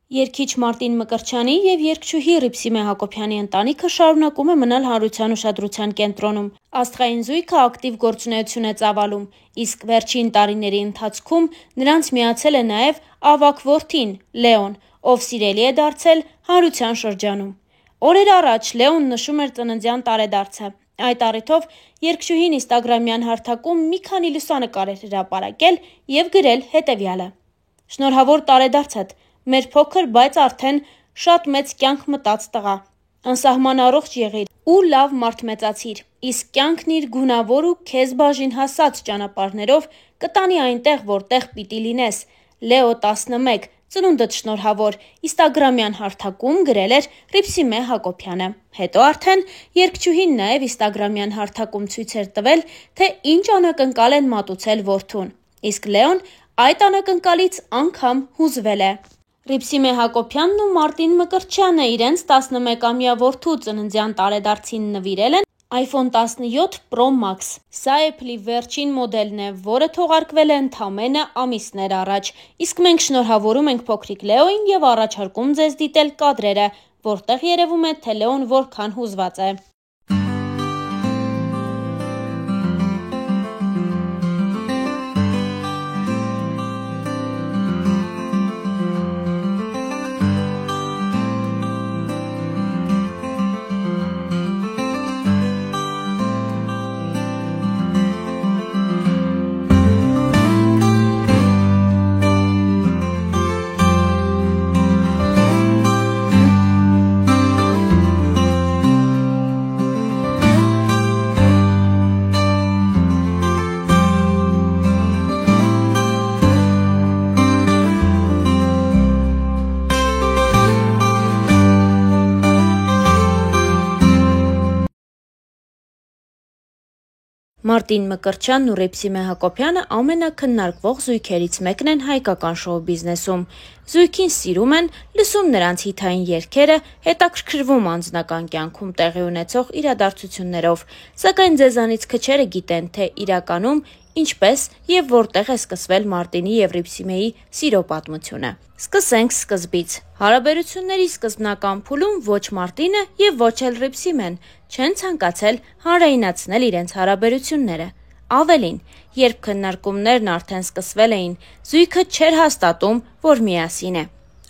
Երգիչ Մարտին Մկրտչյանի և երգչուհի Ռիփսիմե Հակոբյանի ընտանիքը շարունակում է մնալ հանրության ուշադրության կենտրոնում։ Աստղային զույգը ակտիվ գործունեություն է ծավալում, իսկ վերջին տարիների ընթացքում նրանց միացել է նաև ավագ որդին՝ Լեոն, ով սիրելի է դարձել հանրության շրջանում։ Օրեր առաջ Լեոն նշում էր ծննդյան տարեդարձը։ Այդ առիթով երգչուհին ինստագրամյան հարթակում մի քանի լուսանկար էր հրապարակել և գրել հետևյալը. «Շնորհավոր տարեդարձդ, մեր փոքր, բայց արդեն շատ մեծ կյանք մտած տղա, անսահման առողջ եղիր ու լավ մարդ մեծացիր, իսկ կյանքն իր գունավոր ու քեզ բաժին հասած ճանապարհներով կտանի այնտեղ, որտեղ պիտի լինես, Լեո 11, ծնունդդ շնորհավոր», ինստագրամյան հարթակում գրել էր Ռիփսիմե Հակոբյանը։ Հետո արդեն երգչուհին նաև ինստագրամյան հարթակում ցույց էր տվել, թե ինչ անակնկալ են մատուցել որդուն, իսկ Լեոն այդ անակնկալից անգամ հուզվել է։ Ռիփսիմե Հակոբյանն ու Մարտին Մկրտչյանը իրենց 11-ամյա որդու ծննդյան տարեդարձին նվիրել են iPhone 17 Pro Max։ Սա Apple-ի վերջին մոդելն է, որը թողարկվել է ընդամենը ամիսներ առաջ, իսկ մենք շնորհավորում ենք փոքրիկ Լեոյին և առաջարկում ձեզ դիտել կադրերը, որտեղ երևում է, թե Լեոն որքան հուզված է։ Մարտին Մկրտչյանն ու Ռիփսիմե Հակոբյանը ամենաքննարկվող զույգերից մեկն են հայկական շոու բիզնեսում։ Զույգին սիրում են, լսում նրանց հիթային երգերը, հետաքրքրվում անձնական կյանքում տեղի ունեցող իրադարձություններով, սակայն ձեզանից քչերը գիտեն, թե իրականում ինչպես և որտեղ է սկսվել Մարտինի և Ռիփսիմեի սիրո պատմությունը։ Սկսենք սկզբից։ Հարաբերությունների սկզբնական փուլում ոչ Մարտինը և ոչ էլ Ռիփսիմեն չեն ցանկացել հանրայնացնել իրենց հարաբերությունները։ Ավելին, երբ քննարկումներն արդեն սկսվել էին, զույգը չէր հաստատում, որ միասին է։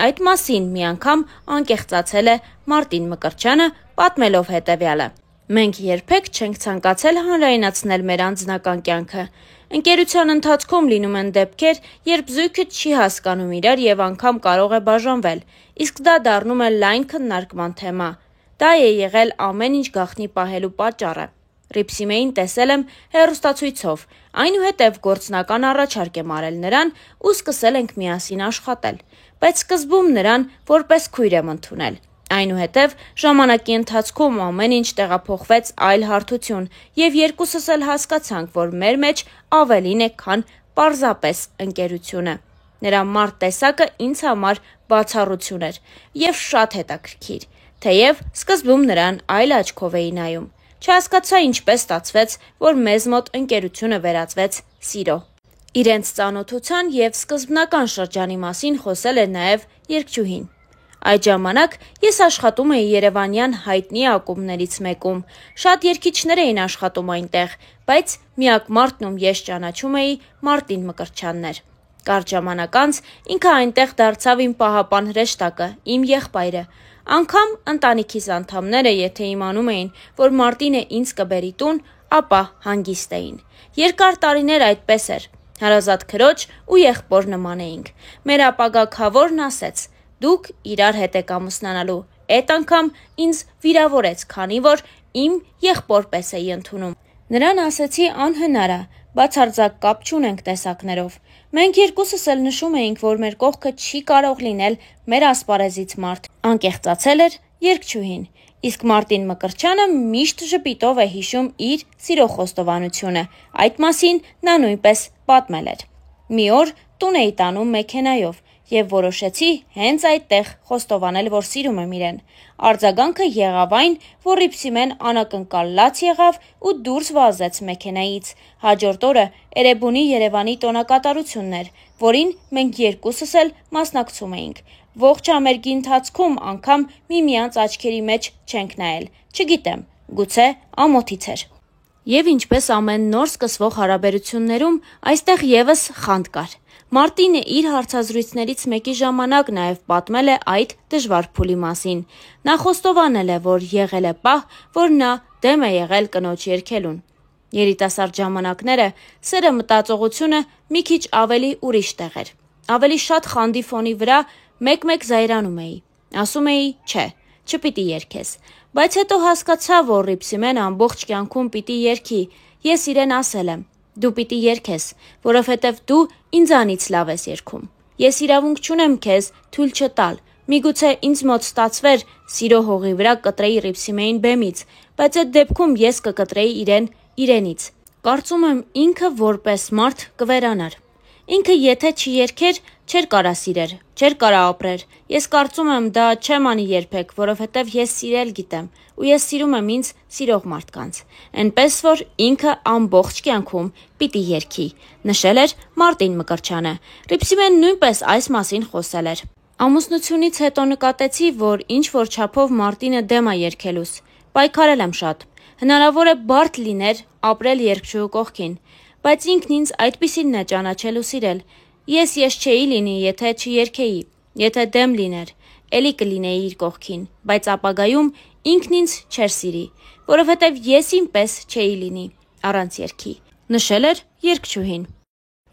Այդ մասին մի անգամ անկեղծացել է Մարտին Մկրտչյանը, պատմելով հետևյալը. «Մենք երբեք չենք ցանկացել հանրայնացնել մեր անձնական կյանքը։ Ընկերության ընթացքում լինում են դեպքեր, երբ զույգը չի հասկանում իրար և անգամ կարող է բաժանվել, իսկ դա դառնում է լայն քննարկման թեմա։ Դա է եղել ամեն ինչ գաղտնի պահելու պատճառը։ Ռիփսիմեին տեսել եմ հեռուստացույցով, այնուհետև գործնական առաջարկ եմ արել նրան ու սկսել ենք միասին աշխատել, բայց սկզբում նրան որպես քույր եմ ընդունել։ Այնուհետև ժամանակի ընթացքում ամեն ինչ տեղափոխվեց այլ հարթություն և երկուսս էլ հասկացանք, որ մեր մեջ ավելին է, քան պարզապես ընկերությունը։ Նրա մարդ տեսակը ինձ համար բացառություն էր և շատ հետաքրքիր, թեև սկզբում նրան այլ աչքով էի նայում։ Չհասկացա ինչպես ստացվեց, որ մեզ մոտ ընկերությունը վերածվեց սիրո»։ Իրենց ծանոթության և սկզբնական շրջանի մասին խոսել էր նաև երգչուհին։ «Այդ ժամանակ ես աշխատում էի երևանյան հայտնի ակումբներից մեկում։ Շատ երգիչներ էին աշխատում այնտեղ, բայց միակ մարդն, ում ես ճանաչում էի, Մարտին Մկրտչյանն էր։ Կարճ ժամանակ անց ինքը այնտեղ դարձավ իմ պահապան հրեշտակը, իմ եղբայրը։ Անգամ ընտանիքիս անդամները, եթե իմանում էին, որ Մարտինը ինձ կբերի տուն, ապա հանգիստ էին։ Երկար տարիներ այդպես էր։ Հարազատ քրոջ ու եղբոր նման էինք։ Մեր ապագա քավորն ասեց. «Դուք իրար հետ եք ամուսնանալու»։ Էդ անգամ ինձ վիրավորեց, քանի որ իմ եղբոր պես էի ընդունում։ Նրան ասեցի անհնար ա, բացարձակ կապ չունենք տեսակներով։ Մենք երկուսս էլ նշում էինք, որ մեր կողքը չի կարող լինել մեր ասպարեզից մարդ», անկեղծացել էր երգչուհին։ Իսկ Մարտին Մկրտչյանը միշտ ժպիտով է հիշում իր սիրո խոստովանությունը։ Այդ մասին նա նույնպես պատմել էր. «Մի օր տուն էի տանում մեքենայով եւ որոշեցի հենց այդտեղ խոստովանել, որ սիրում եմ իրեն։ Արձագանքը եղավ այն, որ Ռիփսիմեն անակնկալ լաց եղավ ու դուրս վազեց մեքենայից։ Հաջորդ օրը Էրեբունի Երևանի տոնակատարությունն էր, որին մենք երկուսս էլ մասնակցում էինք։ Ողջ համերգի ընթացքում անգամ միմյանց աչքերի մեջ չենք նայել։ Չգիտեմ, գուցե ամոթից էր։ Եվ ինչպես ամեն նոր սկսվող հարաբերություններում, այստեղ եւս խանդ կար։ Մարտինը իր հարցազրույցներից մեկի ժամանակ նաև պատմել է այդ դժվար փուլի մասին։ Նա խոստովանել է, որ եղել է պահ, որ նա դեմ է եղել կնոջ երգելուն։ Երիտասարդ ժամանակները սերը մտածողությունը մի քիչ ավելի ուրիշ տեղ էր։ Ավելի շատ խանդի ֆոնի վրա մեկ-մեկ զայրանում էի։ Ասում էի, չէ, չպիտի երգես։ Բայց հետո հասկացա, որ Ռիփսիմեն ամբողջ կյանքում պիտի երգի։ Ես իրեն ասել եմ. դու պիտի երգես, որովհետև դու ինձանից լավ ես երգում։ Ես իրավունք չունեմ քեզ թույլ չտալ։ Միգուցե ինձ մոտ ստացվեր սիրո հողի վրա կտրեի Ռիփսիմեին բեմից, բայց այդ դեպքում ես կկտրեի իրեն իրենից։ Կարծում եմ ինքը որպես մարդ կվերանար։ Ինքը եթե չերգեր, չէր կարա սիրեր, չէր կարա ապրեր։ Ես կարծում եմ դա չեմ անի երբեք, որովհետև ես սիրել գիտեմ ու ես սիրում եմ ինձ սիրող մարդկանց։ Էնպես որ ինքը ամբողջ կյանքում պիտի երգի, նշել էր Մարտին Մկրտչյանը։ Ռիփսիմեն նույնպես այս մասին խոսել էր։ Ամուսնությունից հետո նկատեցի, որ ինչ-որ չափով Մարտինը դեմ է երգելուս։ Պայքարել եմ շատ։ Հնարավոր է բարդ լիներ ապրել երգչուհու կողքին, բայց ինքն ինձ այդպիսինն է ճանաչել ու սիրել։ Ես չէի լինի, եթե չերգեի, եթե դեմ լիներ, էլի կլինեի իր կողքին, բայց ապագայում ինքն ինձ չէր սիրի, որովհետև ես ինպես չէի լինի, առանց երգի, նշել էր երգչուհին։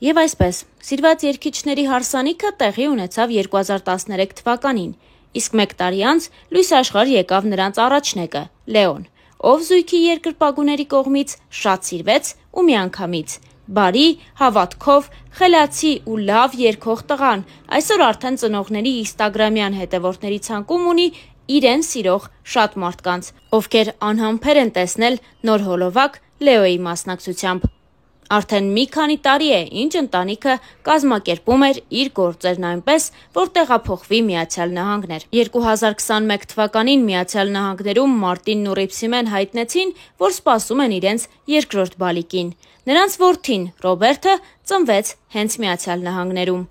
Եվ այսպես, սիրված երգիչների հարսանիքը տեղի ունեցավ 2013 թվականին, իսկ մեկ տարի անց լույս աշխարհ եկավ նրանց առաջնեկը՝ Լեոն, ով զույգի երկրպագուների կողմից շատ սիրվեց ու միանգամից։ Բարի, հավատքով, խելացի ու լավ երգող տղան այսօր արդեն ծնողների ինստագրամյան հետևորդների ցանկում ունի իրեն սիրող շատ մարդկանց, ովքեր անհամբեր են տեսնել նոր հոլովակ Լեոյի մասնակցությամբ։ Արդեն մի քանի տարի է, ինչ ընտանիքը կազմակերպում էր իր գործերն այնպես, որ տեղափոխվի Միացյալ Նահանգներ։ 2021 թվականին Միացյալ Նահանգներում Մարտինն ու Ռիփսիմեն հայտնեցին, որ սպասում են իրենց երկրորդ բալիկին։ Նրանց որդին՝ Ռոբերտը, ծնվեց հենց Միացյալ Նահանգներում։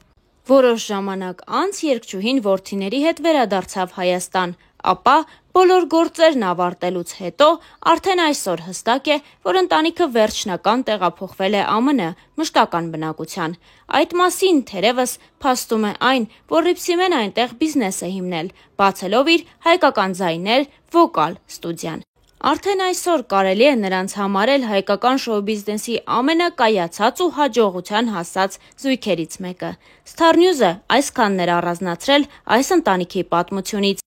Որոշ ժամանակ անց երգչուհին որդիների հետ վերադարձավ Հայաստան, ապա բոլոր գործերն ավարտելուց հետո արդեն այսօր հստակ է, որ ընտանիքը վերջնական տեղափոխվել է ԱՄՆ մշտական բնակության։ Այդ մասին թերևս փաստում է այն, որ Ռիփսիմեն այնտեղ բիզնես է հիմնել, բացելով իր հայկական ձայներ վոկալ ստուդիան։ Արդեն այսօր կարելի է նրանց համարել հայկական շոու-բիզնեսի ամենակայացած ու հաջողության հասած զույգերից մեկը։ Star News-ը այսքանն էր առանձնացրել այս ընտանիքի պատմությունից։